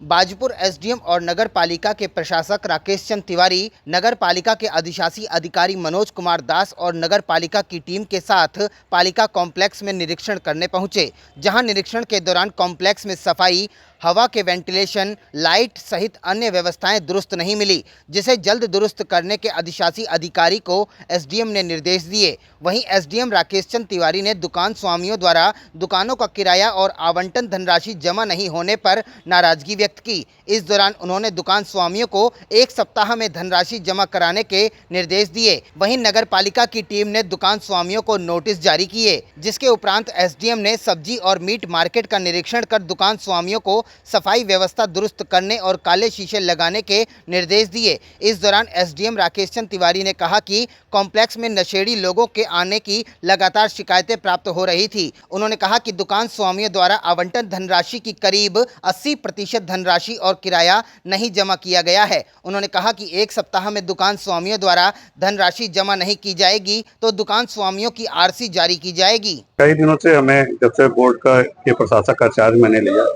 Bajpur SDM और नगर पालिका के प्रशासक राकेश चंद तिवारी, नगर पालिका के अधिशासी अधिकारी मनोज कुमार दास और नगर पालिका की टीम के साथ पालिका कॉम्प्लेक्स में निरीक्षण करने पहुंचे, जहां निरीक्षण के दौरान कॉम्प्लेक्स में सफाई, हवा के वेंटिलेशन, लाइट सहित अन्य व्यवस्थाएं दुरुस्त नहीं मिली, जिसे जल्द दुरुस्त करने के अधिशासी अधिकारी को एसडीएम ने निर्देश दिए। वहीं एसडीएम राकेश चंद तिवारी ने दुकान स्वामियों द्वारा दुकानों का किराया और आवंटन धनराशि जमा नहीं होने पर नाराजगी व्यक्त की। इस दौरान उन्होंने दुकान स्वामियों को 1 सप्ताह में धनराशि जमा कराने के निर्देश दिए। वहीं नगर पालिका की टीम ने दुकान स्वामियों को नोटिस जारी किए, जिसके उपरांत एसडीएम ने सब्जी और मीट मार्केट का निरीक्षण कर दुकान स्वामियों को सफाई व्यवस्था दुरुस्त करने और काले शीशे लगाने के निर्देश दिए। इस दौरान एसडीएम राकेश चंद तिवारी ने कहा कि कॉम्प्लेक्स में नशेड़ी लोगों के आने की लगातार शिकायतें प्राप्त हो रही थी। उन्होंने कहा कि दुकान स्वामियों द्वारा आवंटन धनराशि की करीब 80% धनराशि और किराया नहीं जमा किया गया है। उन्होंने कहा कि 1 सप्ताह में दुकान स्वामियों द्वारा धनराशि जमा नहीं की जाएगी तो दुकान स्वामियों की आरसी जारी की जाएगी। कई दिनों से हमें, जब से बोर्ड का के प्रशासक का चार्ज मैंने लिया,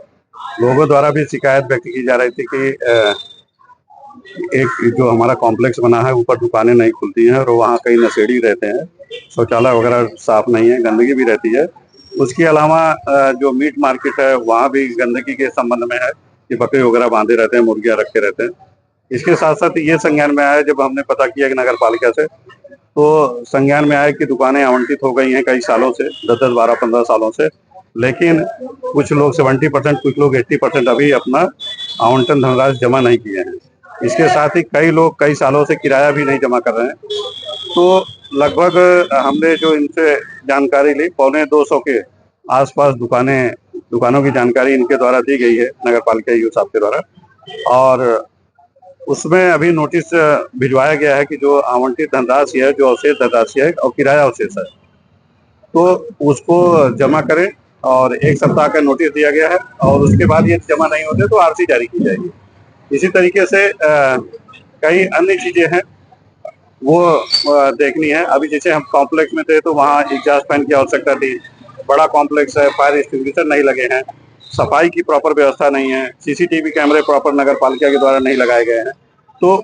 लोगों द्वारा भी शिकायत व्यक्त की जा रही थी कि एक जो हमारा कॉम्प्लेक्स बना है ऊपर दुकानें नहीं खुलती हैं और वहाँ कई नशेड़ी रहते हैं, शौचालय वगैरह साफ नहीं है, गंदगी भी रहती है। उसके अलावा जो मीट मार्केट है वहाँ भी गंदगी के संबंध में है कि बकरे वगैरह बांधे रहते हैं, मुर्गियाँ रखे रहते हैं। इसके साथ साथ ये संज्ञान में आया, जब हमने पता किया कि नगर पालिका से, तो संज्ञान में आया कि दुकानें आवंटित हो गई हैं कई सालों से, 10-10, 12-15 सालों से, लेकिन कुछ लोग 70%, कुछ लोग 80% अभी अपना आवंटन धनराशि जमा नहीं किए हैं। इसके साथ ही कई लोग कई सालों से किराया भी नहीं जमा कर रहे हैं। तो लगभग हमने जो इनसे जानकारी ली, 250 के आसपास दुकानों की जानकारी इनके द्वारा दी गई है नगर पालिका ईओ साहब के द्वारा, और उसमें अभी नोटिस भिजवाया गया है कि जो आवंटित धनराशि है, जो अवशेष धनराशि है और किराया अवशेष है, तो उसको जमा करें और 1 सप्ताह का नोटिस दिया गया है, और उसके बाद ये जमा नहीं होते तो आरसी जारी की जाएगी। इसी तरीके से कई अन्य चीजें हैं वो देखनी है। अभी जैसे हम कॉम्प्लेक्स में थे तो वहाँ एग्जॉस्ट फैन की आवश्यकता थी, बड़ा कॉम्प्लेक्स है, फायर एक्सटिंग्विशर नहीं लगे हैं, सफाई की प्रॉपर व्यवस्था नहीं है, सीसीटीवी कैमरे प्रॉपर नगर पालिका के द्वारा नहीं लगाए गए हैं, तो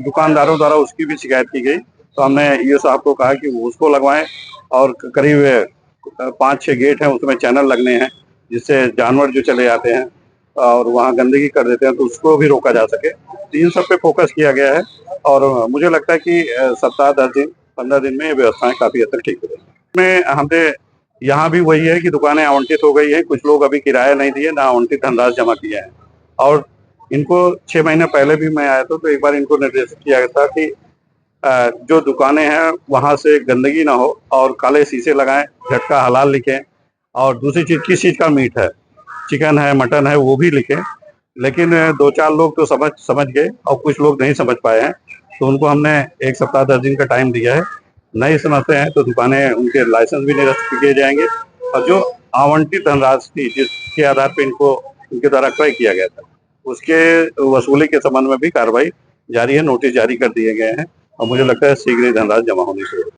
दुकानदारों द्वारा उसकी भी शिकायत की गई। तो हमने ईओ साहब को कहा कि उसको लगवाएं, और करीब 5-6 गेट हैं, उसमें चैनल लगने हैं, जिससे जानवर जो चले जाते हैं और वहाँ गंदगी कर देते हैं तो उसको भी रोका जा सके। तो इन सब पे फोकस किया गया है, और मुझे लगता है कि सप्ताह 10 दिन 15 दिन में ये व्यवस्थाएं काफी हद तक ठीक हो जाएंगी। में हमने यहाँ भी वही है कि दुकानें आवंटित हो गई है, कुछ लोग अभी किराया नहीं दिए, ना आवंटित धनराशि जमा किए हैं, और इनको 6 महीने पहले भी मैं आया था तो एक बार इनको निर्देशित किया गया था कि जो दुकानें हैं वहां से गंदगी ना हो और काले शीशे लगाएं, झटका हलाल लिखें, और दूसरी चीज किस चीज का मीट है, चिकन है, मटन है, वो भी लिखें। लेकिन 2-4 लोग तो समझ गए और कुछ लोग नहीं समझ पाए हैं, तो उनको हमने 1 सप्ताह 10 दिन का टाइम दिया है। नहीं समझते हैं तो दुकानें, उनके लाइसेंस भी निरस्त किए जाएंगे, और जो आवंटित धनराशि थी जिसके आधार पर इनके द्वारा क्रय किया गया था, उसके वसूली के संबंध में भी कार्रवाई जारी है, नोटिस जारी कर दिए गए हैं, और मुझे लगता है शीघ्र ही धनराशि जमा होनी चाहिए।